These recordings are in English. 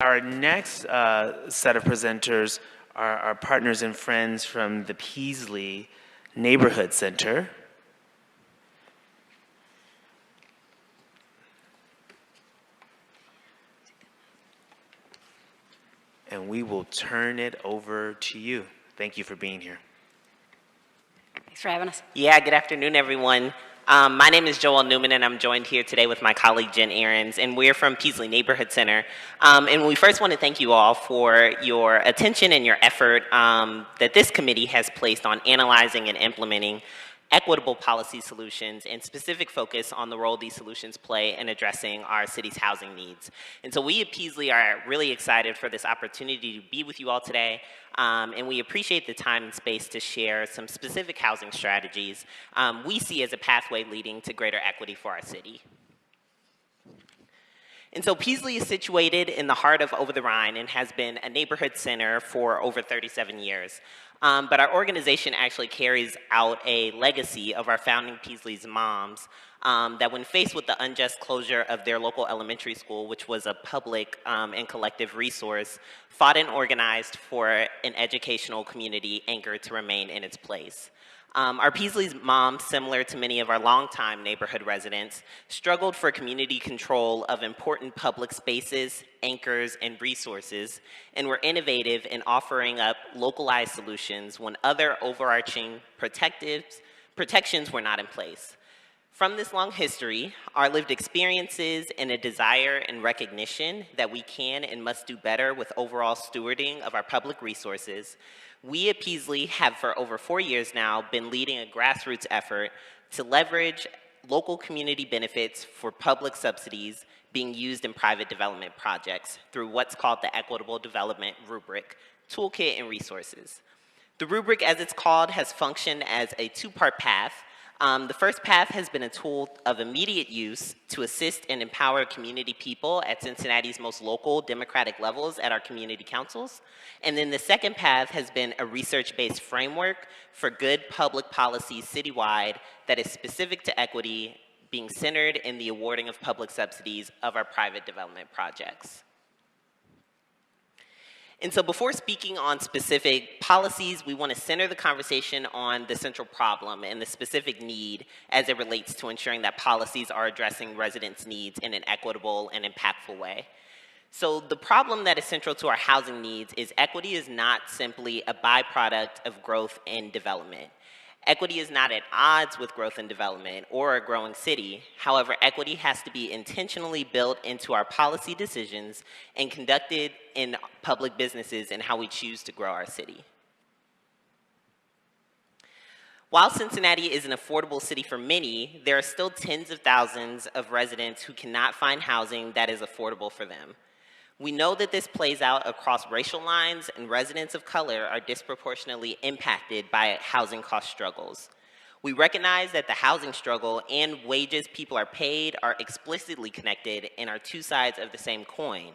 Our next set of presenters are our partners and friends from the Peaslee Neighborhood Center. And we will turn it over to you. Thank you for being here. Thanks for having us. Yeah, good afternoon, everyone. My name is Joel Newman, and I'm joined here today with my colleague, Jen Ahrens, and we're from Peaslee Neighborhood Center. And we first want to thank you all for your attention and your effort that this committee has placed on analyzing and implementing equitable policy solutions and specific focus on the role these solutions play in addressing our city's housing needs. And so we at Peaslee are really excited for this opportunity to be with you all today, and we appreciate the time and space to share some specific housing strategies we see as a pathway leading to greater equity for our city. And so Peaslee is situated in the heart of Over the Rhine and has been a neighborhood center for over 37 years. But our organization actually carries out a legacy of our founding Peaslee's moms that when faced with the unjust closure of their local elementary school, which was a public and collective resource, fought and organized for an educational community anchored to remain in its place. Our Peaslee's moms, similar to many of our longtime neighborhood residents, struggled for community control of important public spaces, anchors, and resources, and were innovative in offering up localized solutions when other overarching protections were not in place. From this long history, our lived experiences, and a desire and recognition that we can and must do better with overall stewarding of our public resources, we at Peaslee have for over 4 years now been leading a grassroots effort to leverage local community benefits for public subsidies being used in private development projects through what's called the Equitable Development Rubric, Toolkit, and Resources. The rubric, as it's called, has functioned as a two-part path. The first path has been a tool of immediate use to assist and empower community people at Cincinnati's most local democratic levels at our community councils. And then the second path has been a research-based framework for good public policy citywide that is specific to equity, being centered in the awarding of public subsidies of our private development projects. And so before speaking on specific policies, we want to center the conversation on the central problem and the specific need as it relates to ensuring that policies are addressing residents' needs in an equitable and impactful way. So the problem that is central to our housing needs is equity is not simply a byproduct of growth and development. Equity is not at odds with growth and development or a growing city. However, equity has to be intentionally built into our policy decisions and conducted in public businesses and how we choose to grow our city. While Cincinnati is an affordable city for many, there are still tens of thousands of residents who cannot find housing that is affordable for them. We know that this plays out across racial lines, and residents of color are disproportionately impacted by housing cost struggles. We recognize that the housing struggle and wages people are paid are explicitly connected and are two sides of the same coin.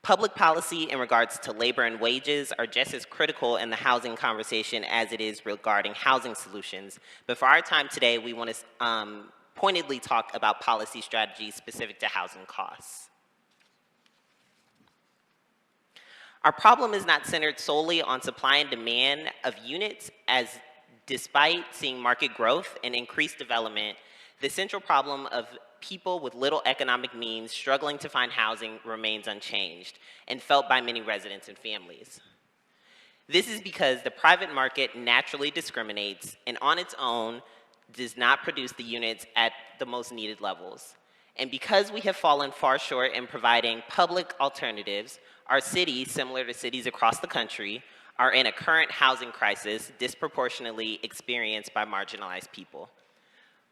Public policy in regards to labor and wages are just as critical in the housing conversation as it is regarding housing solutions. But for our time today, we want to pointedly talk about policy strategies specific to housing costs. Our problem is not centered solely on supply and demand of units, as despite seeing market growth and increased development, the central problem of people with little economic means struggling to find housing remains unchanged and felt by many residents and families. This is because the private market naturally discriminates and on its own does not produce the units at the most needed levels. And because we have fallen far short in providing public alternatives, our cities, similar to cities across the country, are in a current housing crisis disproportionately experienced by marginalized people.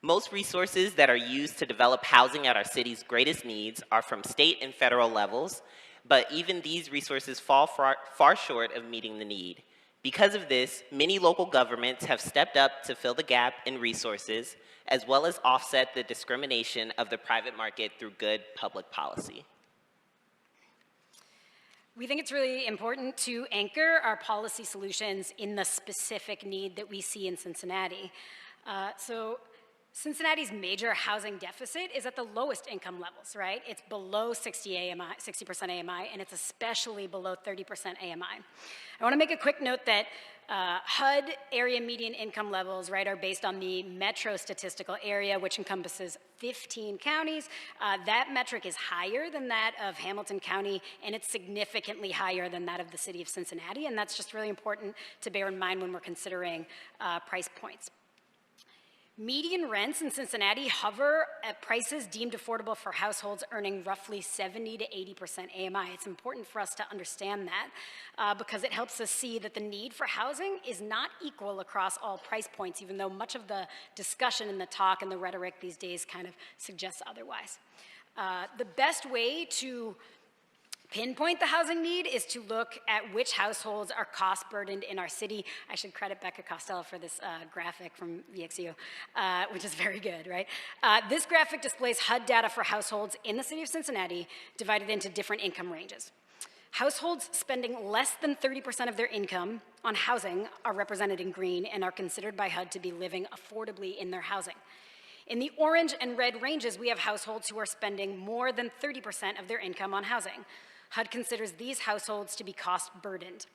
Most resources that are used to develop housing at our city's greatest needs are from state and federal levels, but even these resources fall far short of meeting the need. Because of this, many local governments have stepped up to fill the gap in resources, as well as offset the discrimination of the private market through good public policy. We think it's really important to anchor our policy solutions in the specific need that we see in Cincinnati. So Cincinnati's major housing deficit is at the lowest income levels, right? It's below 60% AMI, and it's especially below 30% AMI. I want to make a quick note that HUD area median income levels, right, are based on the metro statistical area, which encompasses 15 counties. That metric is higher than that of Hamilton County, and it's significantly higher than that of the city of Cincinnati, and that's just really important to bear in mind when we're considering price points. Median rents in Cincinnati hover at prices deemed affordable for households earning roughly 70 to 80% AMI. It's important for us to understand that because it helps us see that the need for housing is not equal across all price points, even though much of the discussion and the talk and the rhetoric these days kind of suggests otherwise. The best way to pinpoint the housing need is to look at which households are cost burdened in our city. I should credit Becca Costello for this graphic from VXU, which is very good, right? This graphic displays HUD data for households in the city of Cincinnati divided into different income ranges. Households spending less than 30% of their income on housing are represented in green and are considered by HUD to be living affordably in their housing. In the orange and red ranges, we have households who are spending more than 30% of their income on housing. HUD considers these households to be cost burdened.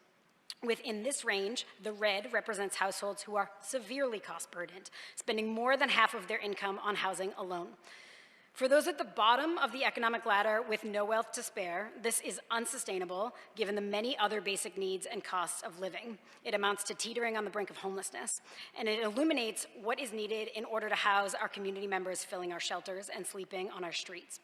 Within this range, the red represents households who are severely cost burdened, spending more than half of their income on housing alone. For those at the bottom of the economic ladder with no wealth to spare, this is unsustainable given the many other basic needs and costs of living. It amounts to teetering on the brink of homelessness, and it illuminates what is needed in order to house our community members filling our shelters and sleeping on our streets.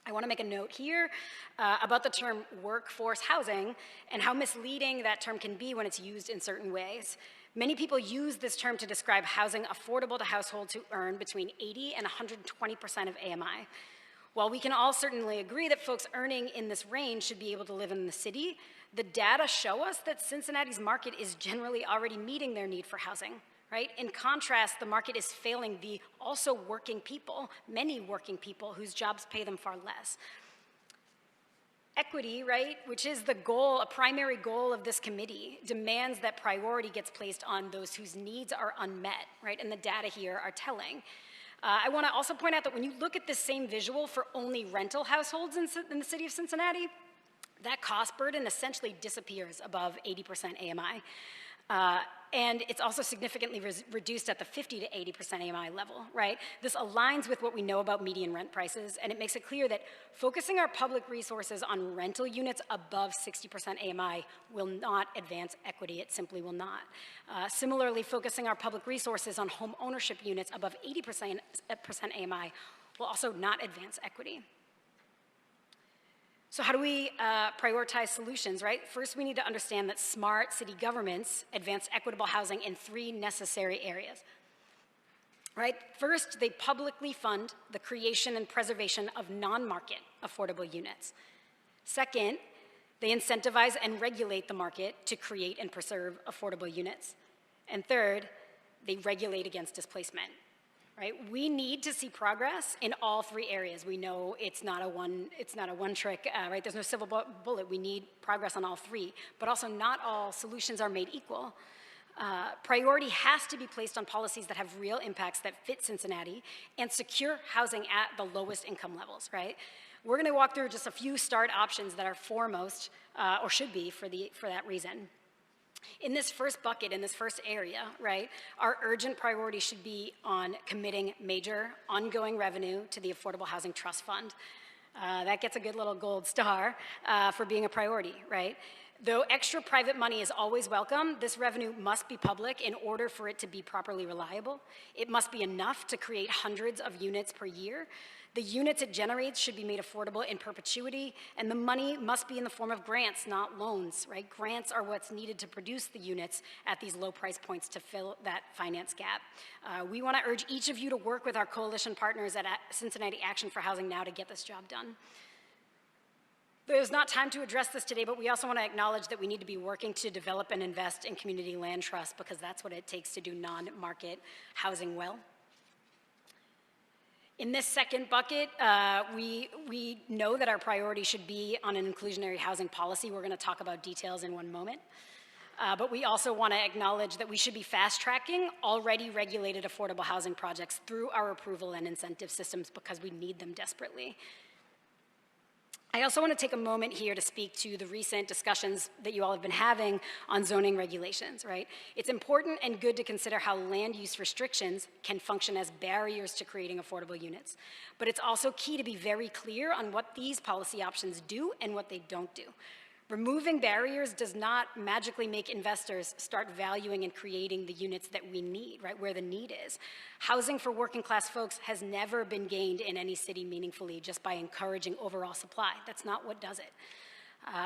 I want to make a note here about the term workforce housing and how misleading that term can be when it's used in certain ways. Many people use this term to describe housing affordable to households who earn between 80 and 120% of AMI. While we can all certainly agree that folks earning in this range should be able to live in the city, the data show us that Cincinnati's market is generally already meeting their need for housing. Right? In contrast, the market is failing the also working people, many working people whose jobs pay them far less. Equity, right, which is the goal, a primary goal of this committee, demands that priority gets placed on those whose needs are unmet, right? And the data here are telling. I want to also point out that when you look at this same visual for only rental households in the city of Cincinnati, that cost burden essentially disappears above 80% AMI. And it's also significantly reduced at the 50 to 80% AMI level, right? This aligns with what we know about median rent prices, and it makes it clear that focusing our public resources on rental units above 60% AMI will not advance equity. It simply will not. Similarly, focusing our public resources on home ownership units above 80% AMI will also not advance equity. So how do we prioritize solutions, right? First, we need to understand that smart city governments advance equitable housing in 3 necessary areas, right? First, they publicly fund the creation and preservation of non-market affordable units. Second, they incentivize and regulate the market to create and preserve affordable units. And third, they regulate against displacement. Right? We need to see progress in all 3 areas. We know it's not a one trick, right? There's no silver bullet. We need progress on all 3, but also not all solutions are made equal. Priority has to be placed on policies that have real impacts that fit Cincinnati and secure housing at the lowest income levels, right? We're going to walk through just a few start options that are foremost, or should be for that reason. In this first bucket, in this first area, right, our urgent priority should be on committing major ongoing revenue to the Affordable Housing Trust Fund. That gets a good little gold star for being a priority, right? Though extra private money is always welcome, this revenue must be public in order for it to be properly reliable. It must be enough to create hundreds of units per year. The units it generates should be made affordable in perpetuity, and the money must be in the form of grants, not loans, right? Grants are what's needed to produce the units at these low price points to fill that finance gap. We want to urge each of you to work with our coalition partners at Cincinnati Action for Housing Now to get this job done. There's not time to address this today, but we also want to acknowledge that we need to be working to develop and invest in community land trust because that's what it takes to do non-market housing well. In this second bucket, we know that our priority should be on an inclusionary housing policy. We're going to talk about details in one moment. But we also want to acknowledge that we should be fast-tracking already regulated affordable housing projects through our approval and incentive systems because we need them desperately. I also want to take a moment here to speak to the recent discussions that you all have been having on zoning regulations, right? It's important and good to consider how land use restrictions can function as barriers to creating affordable units. But it's also key to be very clear on what these policy options do and what they don't do. Removing barriers does not magically make investors start valuing and creating the units that we need, right, where the need is. Housing for working class folks has never been gained in any city meaningfully just by encouraging overall supply. That's not what does it.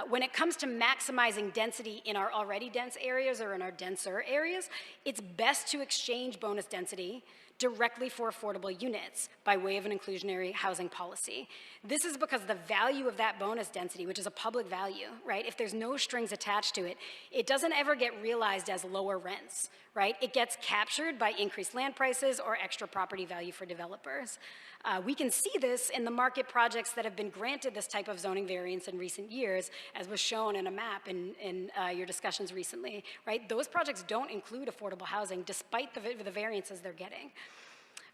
When it comes to maximizing density in our already dense areas or in our denser areas, it's best to exchange bonus density directly for affordable units by way of an inclusionary housing policy. This is because the value of that bonus density, which is a public value, right, if there's no strings attached to it, it doesn't ever get realized as lower rents, right? It gets captured by increased land prices or extra property value for developers. We can see this in the market projects that have been granted this type of zoning variance in recent years, as was shown in a map in your discussions recently, right? Those projects don't include affordable housing despite the variances they're getting.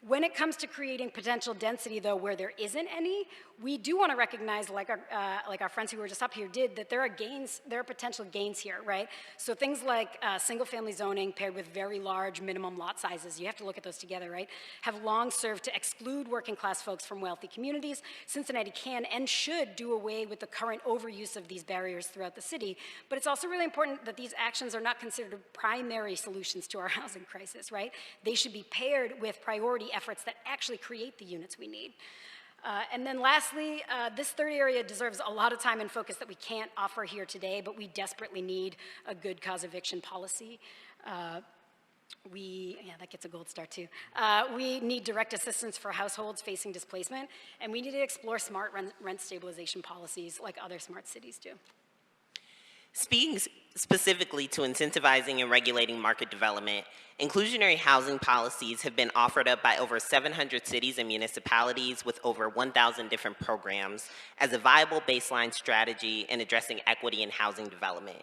When it comes to creating potential density, though, where there isn't any, we do want to recognize, like our friends who were just up here did, that there are gains, there are potential gains here, right? So things like single-family zoning paired with very large minimum lot sizes, you have to look at those together, right, have long served to exclude working-class folks from wealthy communities. Cincinnati can and should do away with the current overuse of these barriers throughout the city, but it's also really important that these actions are not considered primary solutions to our housing crisis, right? They should be paired with priority efforts that actually create the units we need. And then lastly, this third area deserves a lot of time and focus that we can't offer here today, but we desperately need a good cause eviction policy. Yeah, that gets a gold star too. We need direct assistance for households facing displacement, and we need to explore smart rent stabilization policies like other smart cities do. Speaking specifically to incentivizing and regulating market development, inclusionary housing policies have been offered up by over 700 cities and municipalities with over 1,000 different programs as a viable baseline strategy in addressing equity in housing development.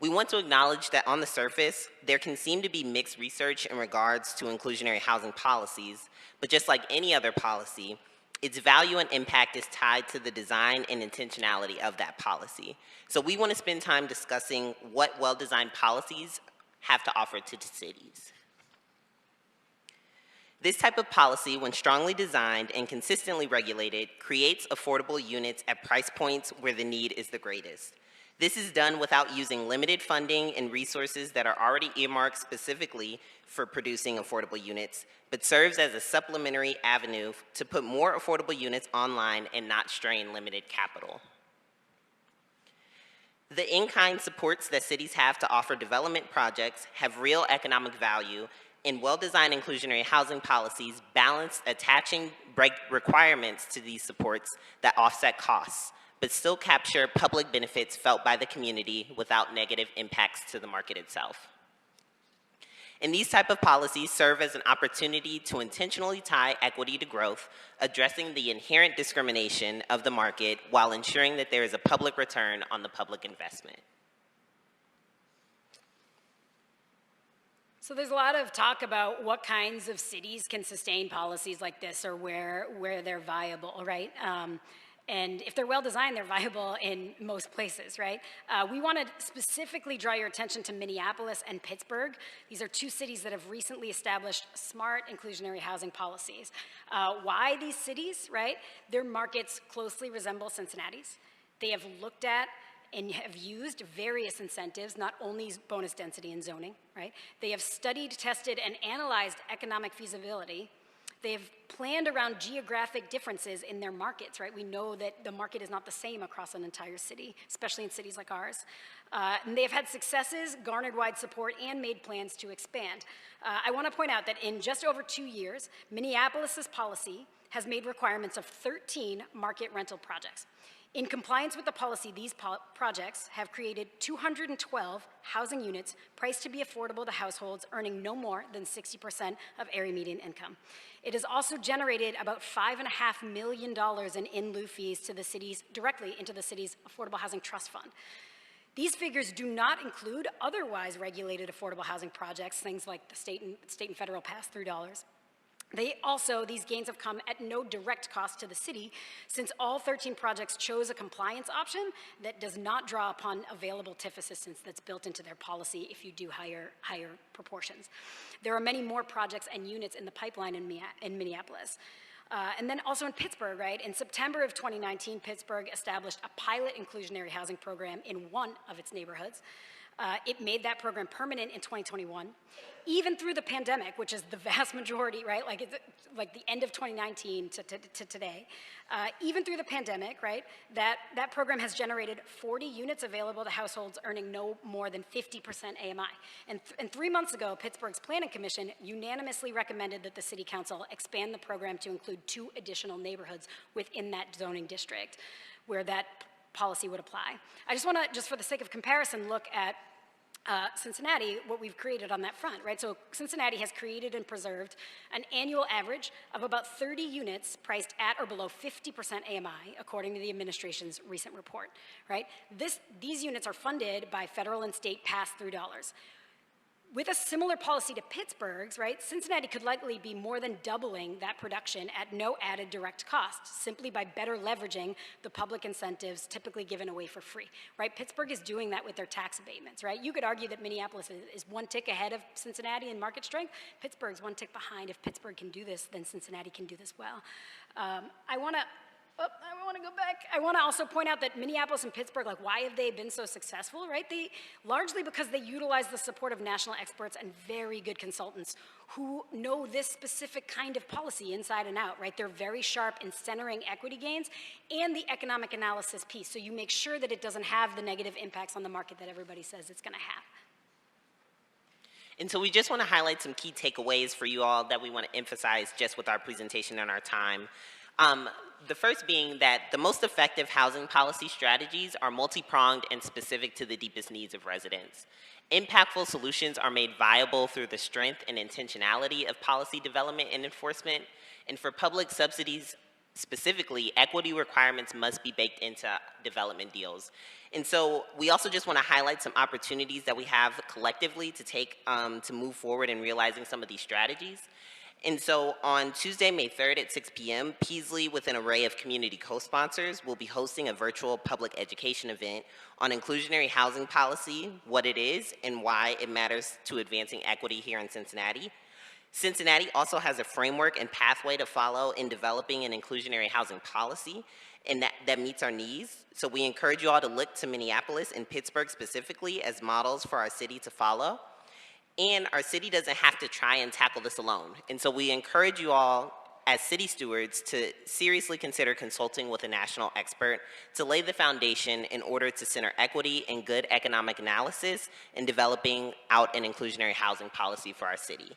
We want to acknowledge that on the surface, there can seem to be mixed research in regards to inclusionary housing policies, but just like any other policy, its value and impact is tied to the design and intentionality of that policy. So we want to spend time discussing what well-designed policies have to offer to the cities. This type of policy, when strongly designed and consistently regulated, creates affordable units at price points where the need is the greatest. This is done without using limited funding and resources that are already earmarked specifically for producing affordable units, but serves as a supplementary avenue to put more affordable units online and not strain limited capital. The in-kind supports that cities have to offer development projects have real economic value, and well-designed inclusionary housing policies balance attaching requirements to these supports that offset costs, but still capture public benefits felt by the community without negative impacts to the market itself. And these type of policies serve as an opportunity to intentionally tie equity to growth, addressing the inherent discrimination of the market while ensuring that there is a public return on the public investment. So there's a lot of talk about what kinds of cities can sustain policies like this or where they're viable, right? And if they're well-designed, they're viable in most places, right? We want to specifically draw your attention to Minneapolis and Pittsburgh. These are two cities that have recently established smart inclusionary housing policies. Why these cities, right? Their markets closely resemble Cincinnati's. They have looked at and have used various incentives, not only bonus density and zoning, right? They have studied, tested, and analyzed economic feasibility. They've planned around geographic differences in their markets, right? We know that the market is not the same across an entire city, especially in cities like ours. And they've had successes, garnered wide support, and made plans to expand. I want to point out that in just over 2 years, Minneapolis's policy has made requirements of 13 market rental projects. In compliance with the policy, these projects have created 212 housing units priced to be affordable to households earning no more than 60% of area median income. It has also generated about $5.5 million in lieu fees to the cities, directly into the city's Affordable Housing Trust Fund. These figures do not include otherwise regulated affordable housing projects, things like the state and federal pass-through dollars. These gains have come at no direct cost to the city, since all 13 projects chose a compliance option that does not draw upon available TIF assistance that's built into their policy if you do higher proportions. There are many more projects and units in the pipeline in Minneapolis. And then also in Pittsburgh, right? In September of 2019, Pittsburgh established a pilot inclusionary housing program in one of its neighborhoods. It made that program permanent in 2021. Even through the pandemic, which is the vast majority, right? Like the end of 2019 to today. Even through the pandemic, right? That program has generated 40 units available to households earning no more than 50% AMI. And 3 months ago, Pittsburgh's Planning Commission unanimously recommended that the City Council expand the program to include 2 additional neighborhoods within that zoning district where that policy would apply. I just want to, just for the sake of comparison, look at Cincinnati, what we've created on that front, right? So Cincinnati has created and preserved an annual average of about 30 units priced at or below 50% AMI, according to the administration's recent report, right? These units are funded by federal and state pass-through dollars. With a similar policy to Pittsburgh's, right, Cincinnati could likely be more than doubling that production at no added direct cost, simply by better leveraging the public incentives typically given away for free, right? Pittsburgh is doing that with their tax abatements, right? You could argue that Minneapolis is 1 tick ahead of Cincinnati in market strength. Pittsburgh's 1 tick behind. If Pittsburgh can do this, then Cincinnati can do this well. I want to go back. I want to also point out that Minneapolis and Pittsburgh, like, why have they been so successful, right? Largely because they utilize the support of national experts and very good consultants who know this specific kind of policy inside and out, right? They're very sharp in centering equity gains and the economic analysis piece, so you make sure that it doesn't have the negative impacts on the market that everybody says it's going to have. And so we just want to highlight some key takeaways for you all that we want to emphasize just with our presentation and our time. The first being that the most effective housing policy strategies are multi-pronged and specific to the deepest needs of residents. Impactful solutions are made viable through the strength and intentionality of policy development and enforcement, and for public subsidies specifically, equity requirements must be baked into development deals. And so we also just want to highlight some opportunities that we have collectively to take to move forward in realizing some of these strategies. And so on Tuesday, May 3rd at 6 p.m., Peaslee, with an array of community co-sponsors, will be hosting a virtual public education event on inclusionary housing policy, what it is, and why it matters to advancing equity here in Cincinnati. Cincinnati also has a framework and pathway to follow in developing an inclusionary housing policy, and that meets our needs. So we encourage you all to look to Minneapolis and Pittsburgh specifically as models for our city to follow. And our city doesn't have to try and tackle this alone. And so we encourage you all as city stewards to seriously consider consulting with a national expert to lay the foundation in order to center equity and good economic analysis in developing out an inclusionary housing policy for our city.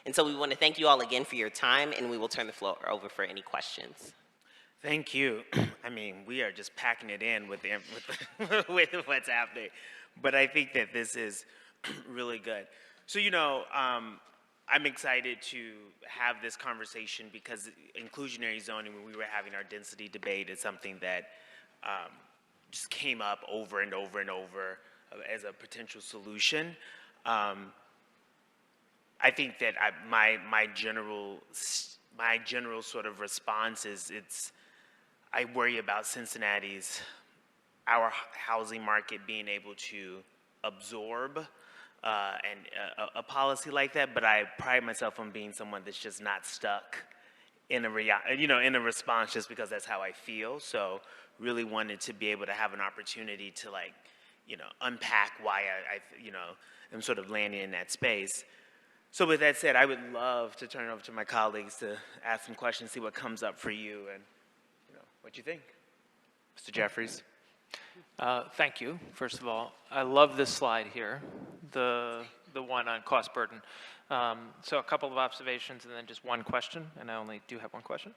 And so we want to thank you all again for your time, and we will turn the floor over for any questions. Thank you. I mean, we are just packing it in with what's happening. But I think that this is really good. So, you know, I'm excited to have this conversation because inclusionary zoning, when we were having our density debate, is something that just came up over and over and over as a potential solution. I think that my general sort of response is I worry about our housing market being able to absorb a policy like that, but I pride myself on being someone that's just not stuck in a response just because that's how I feel. So really wanted to be able to have an opportunity to unpack why I am sort of landing in that space. So with that said, I would love to turn it over to my colleagues to ask some questions, see what comes up for you, and what you think. Mr. Jeffries. Thank you, first of all. I love this slide here, the one on cost burden. So a couple of observations and then just one question, and I only do have one question.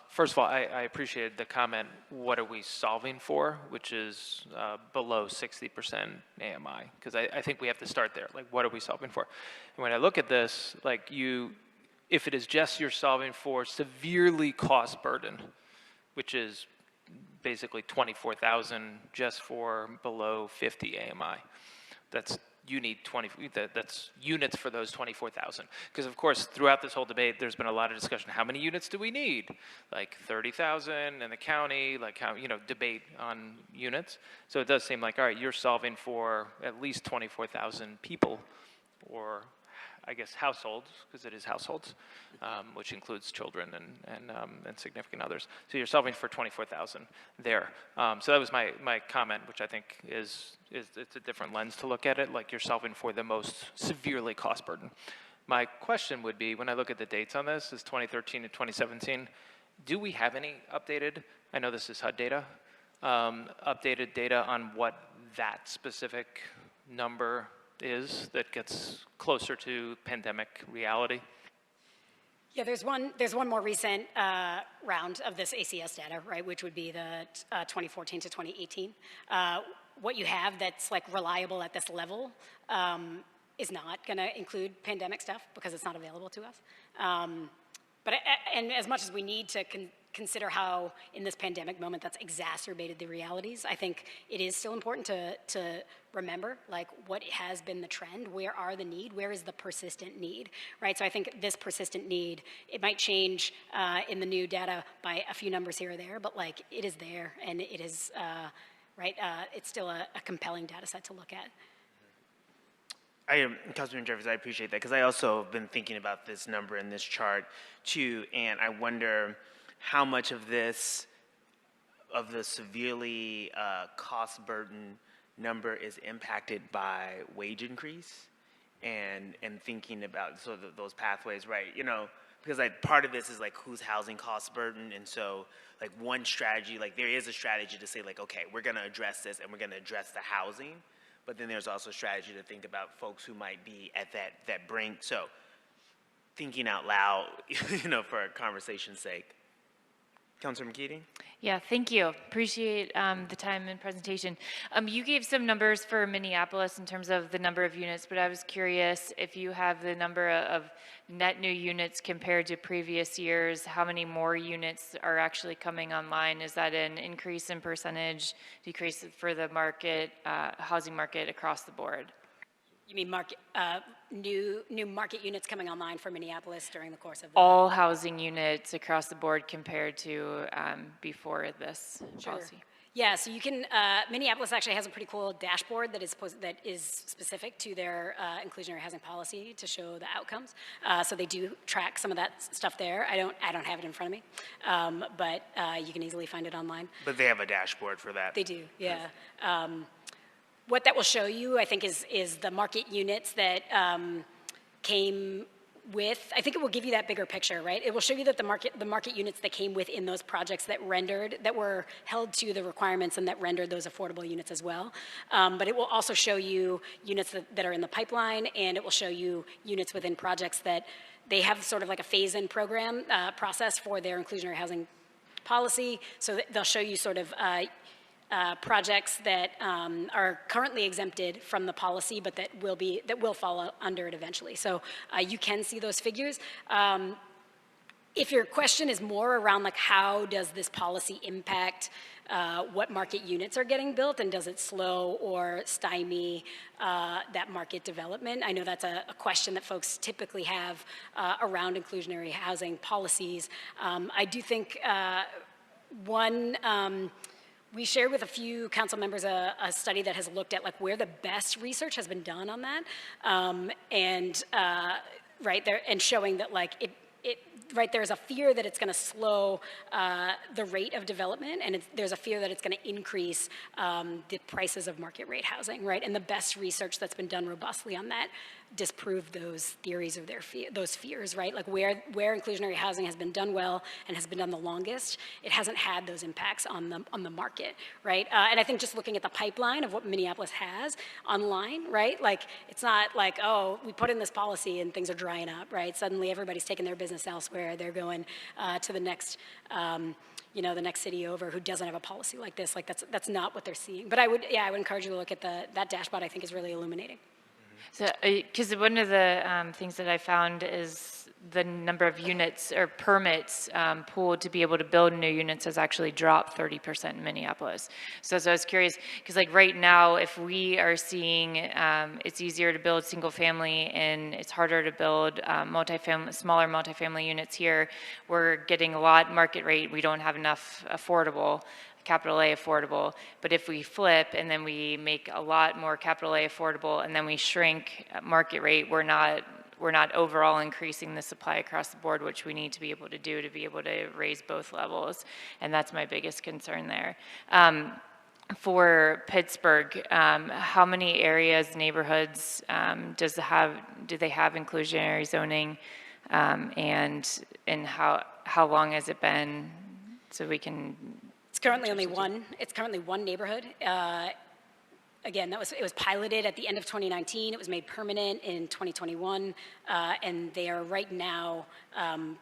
First of all, I appreciated the comment, what are we solving for, which is below 60% AMI, because I think we have to start there. Like, what are we solving for? And when I look at this, like if it is just you're solving for severely cost burden, which is basically 24,000 just for below 50 AMI. That's you need 20. That's units for those 24,000. Because of course, throughout this whole debate, there's been a lot of discussion. How many units do we need? Like 30,000 in the county. Like how debate on units. So it does seem like all right, you're solving for at least 24,000 people, or I guess households, because it is households, which includes children and significant others. So you're solving for 24,000 there. So that was my comment, which I think is it's a different lens to look at it. Like you're solving for the most severely cost burden. My question would be, when I look at the dates on this, is 2013 to 2017. Do we have any updated? I know this is HUD data. Updated data on what that specific number is that gets closer to pandemic reality? Yeah, there's one more recent round of this ACS data, right, which would be the 2014 to 2018. What you have that's like reliable at this level is not going to include pandemic stuff because it's not available to us. And as much as we need to consider how in this pandemic moment that's exacerbated the realities, I think it is still important to remember like what has been the trend, where are the need, where is the persistent need, right? So I think this persistent need, it might change in the new data by a few numbers here or there, but like it is there and it is, right, it's still a compelling data set to look at. Councilman Jeffries, I appreciate that because I also have been thinking about this number in this chart too, and I wonder how much of this, of the severely cost burden number is impacted by wage increase and thinking about those pathways, right? Because like part of this is like who's housing cost burden, and so like one strategy, like there is a strategy to say like, okay, we're gonna address this and we're gonna address the housing, but then there's also strategy to think about folks who might be at that brink. So thinking out loud, for conversation's sake. Councilor McKeating? Yeah, thank you. Appreciate the time and presentation. You gave some numbers for Minneapolis in terms of the number of units, but I was curious if you have the number of net new units compared to previous years. How many more units are actually coming online? Is that an increase in percentage, decrease for the market, housing market across the board? You mean new market units coming online for Minneapolis during the course of the all housing units across the board compared to before this policy? Yeah, so you can, Minneapolis actually has a pretty cool dashboard that is specific to their inclusionary housing policy to show the outcomes. So they do track some of that stuff there. I don't have it in front of me, but you can easily find it online. But they have a dashboard for that. They do, yeah. What that will show you, I think, is the market units that came with, I think it will give you that bigger picture, right? It will show you that the market units that came within those projects that were held to the requirements and that rendered those affordable units as well. But it will also show you units that are in the pipeline, and it will show you units within projects that they have sort of like a phase-in program process for their inclusionary housing policy. So they'll show you sort of projects that are currently exempted from the policy, but that will fall under it eventually. So you can see those figures. If your question is more around like how does this policy impact what market units are getting built, and does it slow or stymie that market development? I know that's a question that folks typically have around inclusionary housing policies. I do think we shared with a few council members a study that has looked at like where the best research has been done on that, and right there, and showing that like there's a fear that it's going to slow the rate of development, and there's a fear that it's going to increase the prices of market rate housing, right? And the best research that's been done robustly on that disproved those theories or those fears, right? Like where inclusionary housing has been done well and has been done the longest, it hasn't had those impacts on the market, right? And I think just looking at the pipeline of what Minneapolis has online, right? Like it's not like, oh, we put in this policy and things are drying up, right? Suddenly everybody's taking their business elsewhere. They're going to the next the next city over who doesn't have a policy like this. Like that's not what they're seeing. But I would encourage you to look at that dashboard. I think is really illuminating. So, because one of the things that I found is the number of units or permits pooled to be able to build new units has actually dropped 30% in Minneapolis. So I was curious, because like right now, if we are seeing it's easier to build single family and it's harder to build smaller multifamily units here, we're getting a lot market rate. We don't have enough affordable, capital A affordable. But if we flip and then we make a lot more capital A affordable and then we shrink market rate, we're not overall increasing the supply across the board, which we need to be able to do to be able to raise both levels. And that's my biggest concern there. For Pittsburgh, how many areas, neighborhoods do they have inclusionary zoning? And how long has it been so we can? It's currently only one. It's currently one neighborhood. Again, it was piloted at the end of 2019. It was made permanent in 2021, and they are right now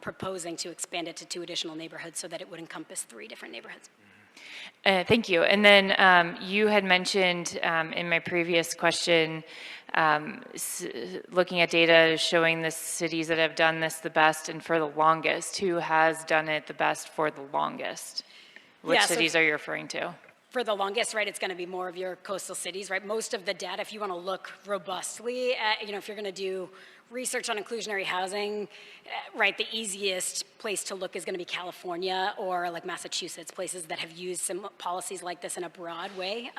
proposing to expand it to 2 additional neighborhoods so that it would encompass 3 different neighborhoods. Thank you. And then you had mentioned in my previous question, looking at data showing the cities that have done this the best and for the longest. Who has done it the best for the longest? Which cities are you referring to? For the longest, right, it's going to be more of your coastal cities, right? Most of the data, if you want to look robustly at, if you're going to do research on inclusionary housing, right, the easiest place to look is going to be California or like Massachusetts, places that have used some policies like this in a broad way.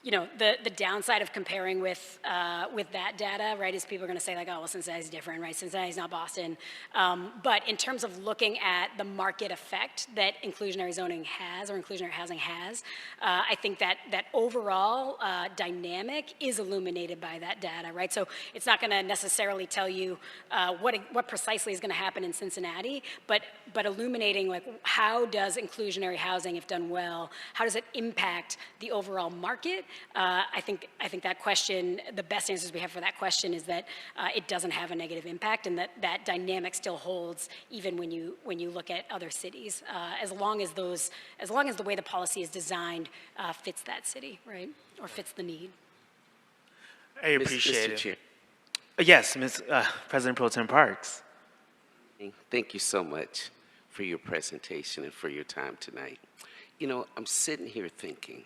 The downside of comparing with that data, right, is people are going to say like, oh, well, Cincinnati's different, right? Cincinnati's not Boston. But in terms of looking at the market effect that inclusionary zoning has or inclusionary housing has, I think that overall dynamic is illuminated by that data, right? So it's not going to necessarily tell you what precisely is going to happen in Cincinnati, but illuminating like how does inclusionary housing, if done well, how does it impact the overall market? I think that question, the best answers we have for that question is that it doesn't have a negative impact, and that dynamic still holds even when you look at other cities, as long as the way the policy is designed fits that city, right, or fits the need. I appreciate Mr. it. Chair. Yes, President Pro Tem Parks. Thank you so much for your presentation and for your time tonight. I'm sitting here thinking,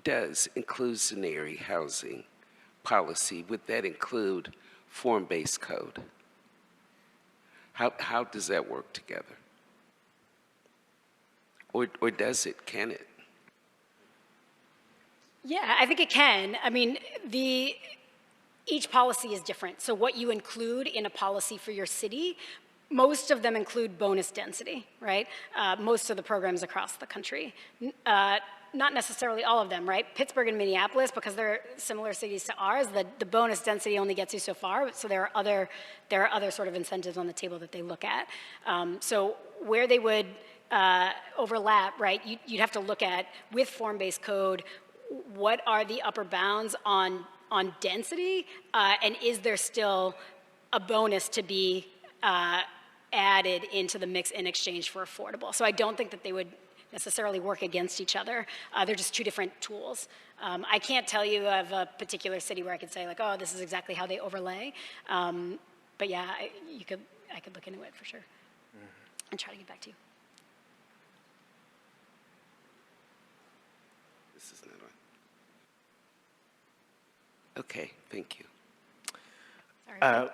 does inclusionary housing policy, would that include form-based code? How does that work together? Or does it, can it? Yeah, I think it can. I mean, each policy is different. So what you include in a policy for your city, most of them include bonus density, right? Most of the programs across the country. Not necessarily all of them, right? Pittsburgh and Minneapolis, because they're similar cities to ours, the bonus density only gets you so far, so there are other sort of incentives on the table that they look at. So where they would overlap, right, you'd have to look at, with form-based code, what are the upper bounds on density, and is there still a bonus to be added into the mix in exchange for affordable? So I don't think that they would necessarily work against each other. They're just 2 different tools. I can't tell you of a particular city where I could say like, oh, this is exactly how they overlay. But yeah, I could look into it for sure and try to get back to you. This is not on. Okay, thank you. Sorry.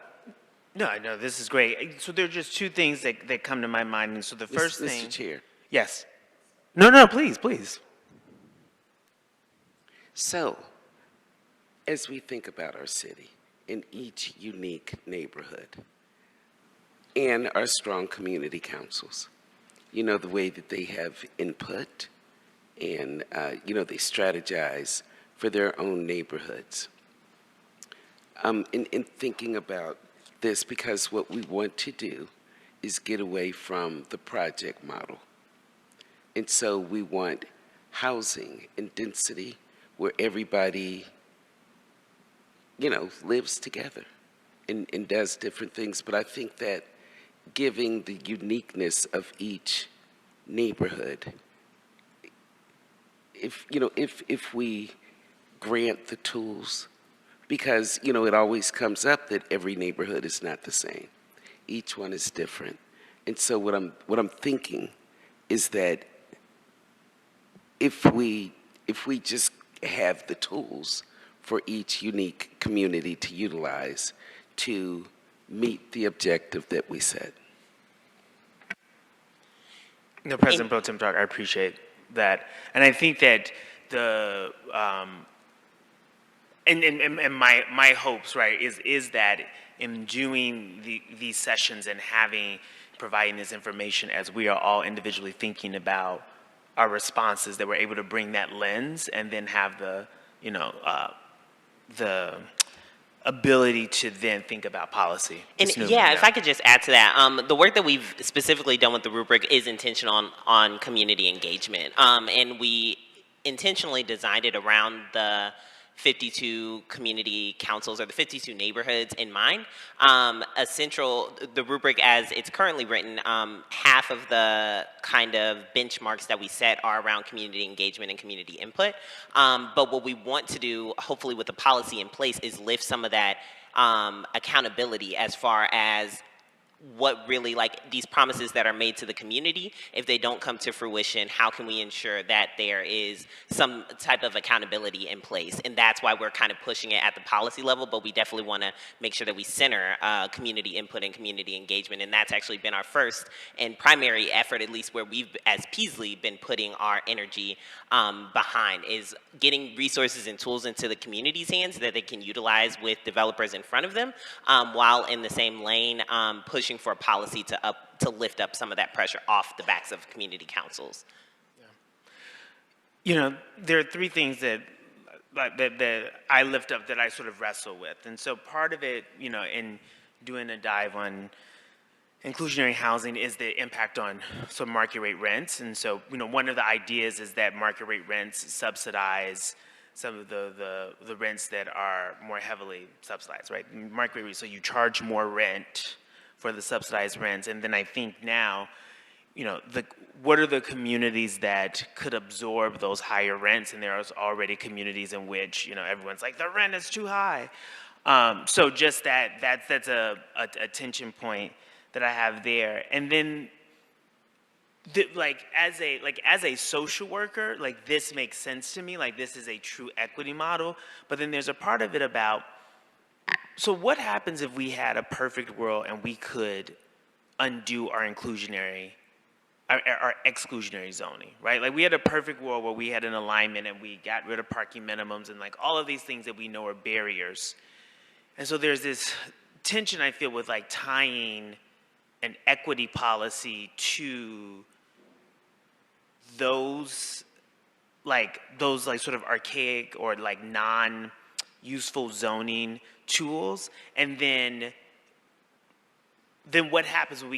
No, this is great. So there are just 2 things that come to my mind. And so the first thing. Mr. Chair. Yes. No, please. So, as we think about our city in each unique neighborhood and our strong community councils, the way that they have input and, they strategize for their own neighborhoods. In thinking about this, because what we want to do is get away from the project model. And so we want housing and density where everybody, lives together and does different things. But I think that giving the uniqueness of each neighborhood, if we grant the tools Because, you know, it always comes up that every neighborhood is not the same. Each one is different. And so what I'm thinking is that if we just have the tools for each unique community to utilize to meet the objective that we set. No, President Pro Tem Talk, I appreciate that. And I think that the, and my hopes, right, is that in doing these sessions and providing this information as we are all individually thinking about our responses, that we're able to bring that lens and then have the, you know, the ability to then think about policy. And yeah, if I could just add to that, the work that we've specifically done with the rubric is intentional on community engagement. And we intentionally designed it around the 52 community councils or the 52 neighborhoods in mind. The rubric as it's currently written, half of the kind of benchmarks that we set are around community engagement and community input. But what we want to do, hopefully with the policy in place, is lift some of that accountability as far as what really, like, these promises that are made to the community, if they don't come to fruition, how can we ensure that there is some type of accountability in place? And that's why we're kind of pushing it at the policy level, but we definitely want to make sure that we center community input and community engagement, and that's actually been our first and primary effort, at least where we've, as Peaslee, been putting our energy behind, is getting resources and tools into the community's hands that they can utilize with developers in front of them, while in the same lane pushing for a policy to lift up some of that pressure off the backs of community councils. Yeah. You know, there are three things that I lift up that I sort of wrestle with. And so part of it, you know, in doing a dive on inclusionary housing is the impact on some market rate rents. And so, you know, one of the ideas is that market rate rents subsidize some of the rents that are more heavily subsidized, right? Market rate, so you charge more rent for the subsidized rents. And then I think now, you know, what are the communities that could absorb those higher rents? And there are already communities in which, you know, everyone's like, the rent is too high. So just that's a tension point that I have there. And then, as a social worker, like, this makes sense to me. Like, this is a true equity model. But then there's a part of it about, so what happens if we had a perfect world and we could undo our exclusionary zoning, right? Like, we had a perfect world where we had an alignment and we got rid of parking minimums and, like, all of these things that we know are barriers. And so there's this tension I feel with, like, tying an equity policy to those sort of archaic or, like, non-useful zoning tools. And then what happens when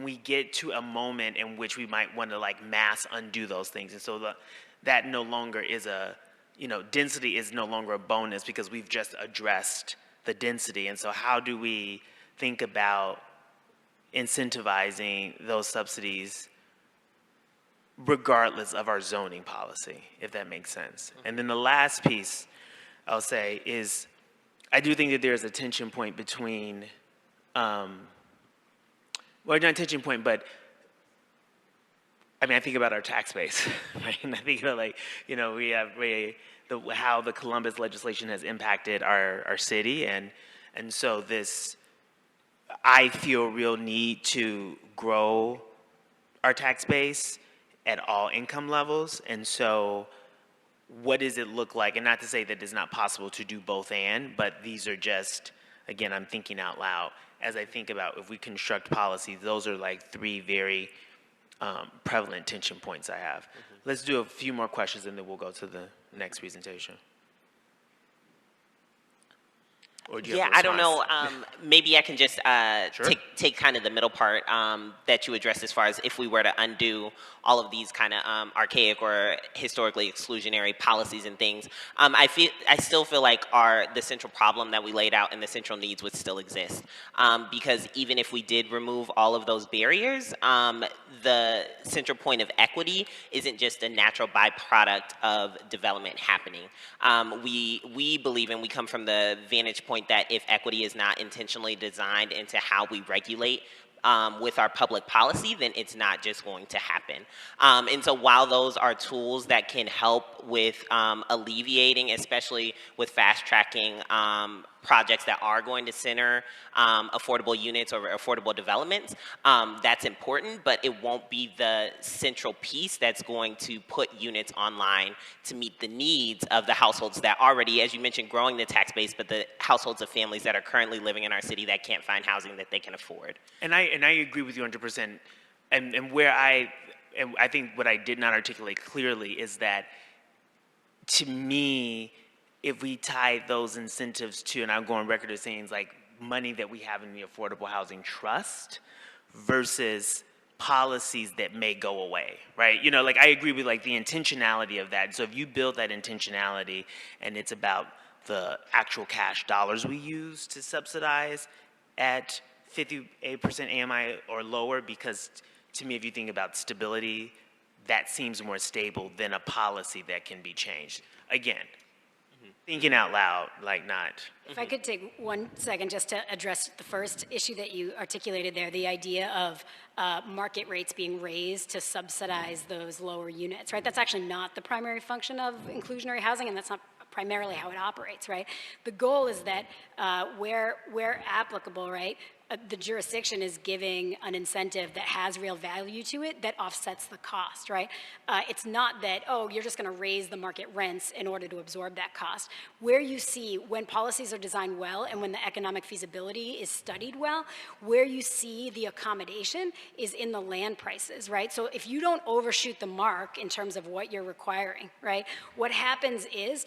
we get to a moment in which we might want to, like, mass undo those things? And so that no longer is density is no longer a bonus because we've just addressed the density. And so how do we think about incentivizing those subsidies regardless of our zoning policy, if that makes sense? And then the last piece I'll say is, I do think that there's a tension point between, well, not a tension point, but I mean, I think about our tax base, right? And I think about, like, you know, we have how the Columbus legislation has impacted our city, and so I feel a real need to grow our tax base at all income levels. And so what does it look like? And not to say that it's not possible to do both but these are just, again, I'm thinking out loud. As I think about if we construct policies, those are, like, three very prevalent tension points I have. Mm-hmm. Let's do a few more questions and then we'll go to the next presentation. Or do you Yeah, have a I don't response? know. Maybe I can just Sure. take kind of the middle part that you addressed as far as if we were to undo all of these kind of archaic or historically exclusionary policies and things. I still feel like the central problem that we laid out and the central needs would still exist, because even if we did remove all of those barriers, the central point of equity isn't just a natural byproduct of development happening. We believe, and we come from the vantage point that if equity is not intentionally designed into how we regulate with our public policy, then it's not just going to happen. And so while those are tools that can help with alleviating, especially with fast tracking projects that are going to center affordable units or affordable developments, that's important, but it won't be the central piece that's going to put units online to meet the needs of the households that already, as you mentioned, growing the tax base, but the households of families that are currently living in our city that can't find housing that they can afford. And I agree with you 100%. And where I think what I did not articulate clearly is that, to me, if we tie those incentives to, and I'll go on record as saying, like money that we have in the Affordable Housing Trust versus policies that may go away, right? You know, like I agree with like the intentionality of that. So if you build that intentionality and it's about the actual cash dollars we use to subsidize at 58% AMI or lower, because to me, if you think about stability, that seems more stable than a policy that can be changed. Again, thinking out loud, like not. If I could take 1 second just to address the first issue that you articulated there, the idea of market rates being raised to subsidize those lower units, right? That's actually not the primary function of inclusionary housing, and that's not primarily how it operates, right? The goal is that where applicable, right, the jurisdiction is giving an incentive that has real value to it that offsets the cost, right? It's not that, oh, you're just going to raise the market rents in order to absorb that cost. Where you see, when policies are designed well and when the economic feasibility is studied well, where you see the accommodation is in the land prices, right? So if you don't overshoot the mark in terms of what you're requiring, right, what happens is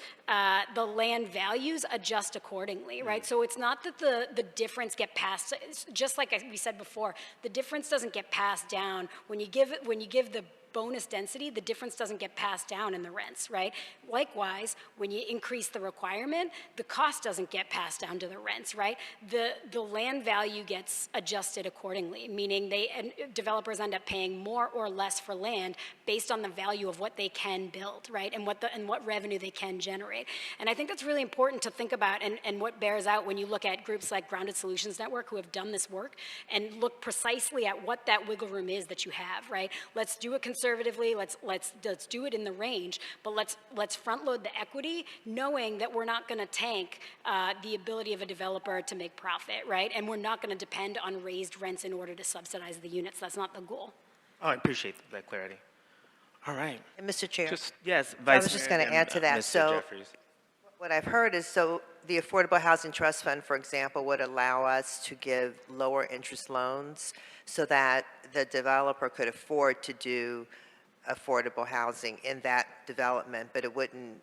the land values adjust accordingly, right? So it's not that the difference get passed, just like we said before, the difference doesn't get passed down. When you give the bonus density, the difference doesn't get passed down in the rents, right? Likewise, when you increase the requirement, the cost doesn't get passed down to the rents, right? The land value gets adjusted accordingly, meaning developers end up paying more or less for land based on the value of what they can build, right? And what revenue they can generate. And I think that's really important to think about, and what bears out when you look at groups like Grounded Solutions Network who have done this work and look precisely at what that wiggle room is that you have, right? Let's do it conservatively, let's do it in the range, but let's front load the equity, knowing that we're not going to tank the ability of a developer to make profit, right? And we're not going to depend on raised rents in order to subsidize the units. That's not the goal. Oh, I appreciate that clarity. All right. And Mr. Chair, Yes, I Vice was just Mayor going to and, add to that. Mr. So Jeffries. what I've heard is, so the Affordable Housing Trust Fund, for example, would allow us to give lower interest loans so that the developer could afford to do affordable housing in that development, but it wouldn't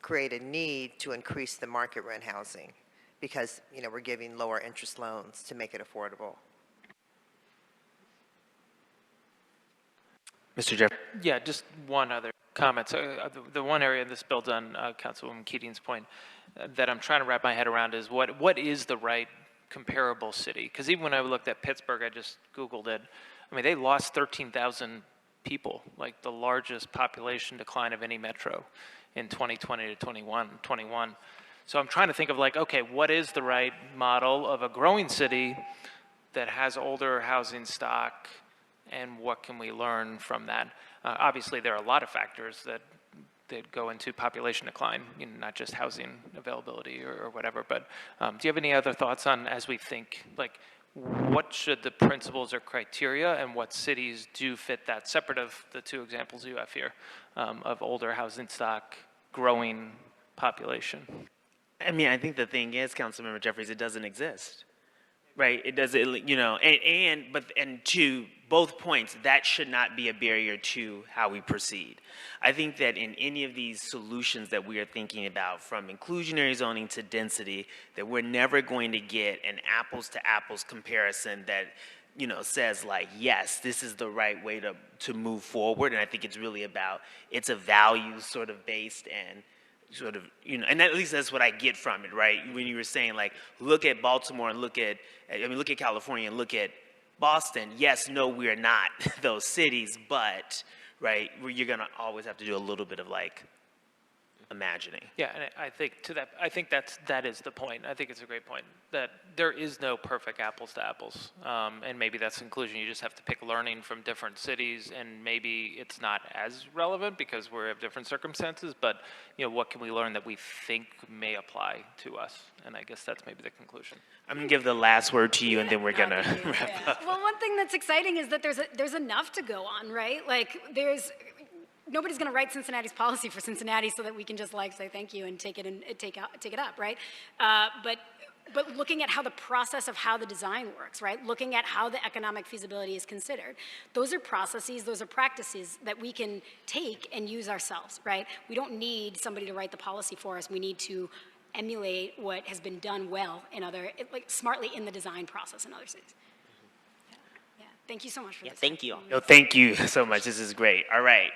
create a need to increase the market rent housing because, you know, we're giving lower interest loans to make it affordable. Mr. Jeffries. Yeah, just one other comment. So the one area, this builds on Councilwoman Keating's point, that I'm trying to wrap my head around is what is the right comparable city? Because even when I looked at Pittsburgh, I just Googled it. I mean, they lost 13,000 people, like the largest population decline of any metro in 2020 to 21. So I'm trying to think of like, okay, what is the right model of a growing city that has older housing stock, and what can we learn from that? Obviously, there are a lot of factors that go into population decline, you know, not just housing availability or whatever, but do you have any other thoughts on, as we think, like, what should the principles or criteria and what cities do fit that, separate of the two examples you have here of older housing stock, growing population? I mean, I think the thing is, Councilmember Jeffries, it doesn't exist. right? It does, and to both points, that should not be a barrier to how we proceed. I think that in any of these solutions that we are thinking about, from inclusionary zoning to density, that we're never going to get an apples to apples comparison that, says like, yes, this is the right way to move forward. And I think it's really about, it's a values sort of based and sort of, and at least that's what I get from it, right? When you were saying like, look at Baltimore and look at California and look at Boston. Yes, no, we're not those cities, but, right, you're gonna always have to do a little bit of like imagining. Yeah, and I think that is the point. I think it's a great point, that there is no perfect apples to apples. And maybe that's inclusion. You just have to pick learning from different cities, and maybe it's not as relevant because we have different circumstances, but what can we learn that we think may apply to us? And I guess that's maybe the conclusion. I'm gonna give the last word to you, and then we're gonna wrap up. Well, one thing that's exciting is that there's enough to go on, right? Like nobody's going to write Cincinnati's policy for Cincinnati so that we can just like say thank you and take it up, right? But looking at how the process of how the design works, right? Looking at how the economic feasibility is considered. Those are processes, those are practices that we can take and use ourselves, right? We don't need somebody to write the policy for us. We need to emulate what has been done well in smartly in the design process in other cities. Yeah. Thank you so much for this. Thank you. No, thank you so much. This is great. All right.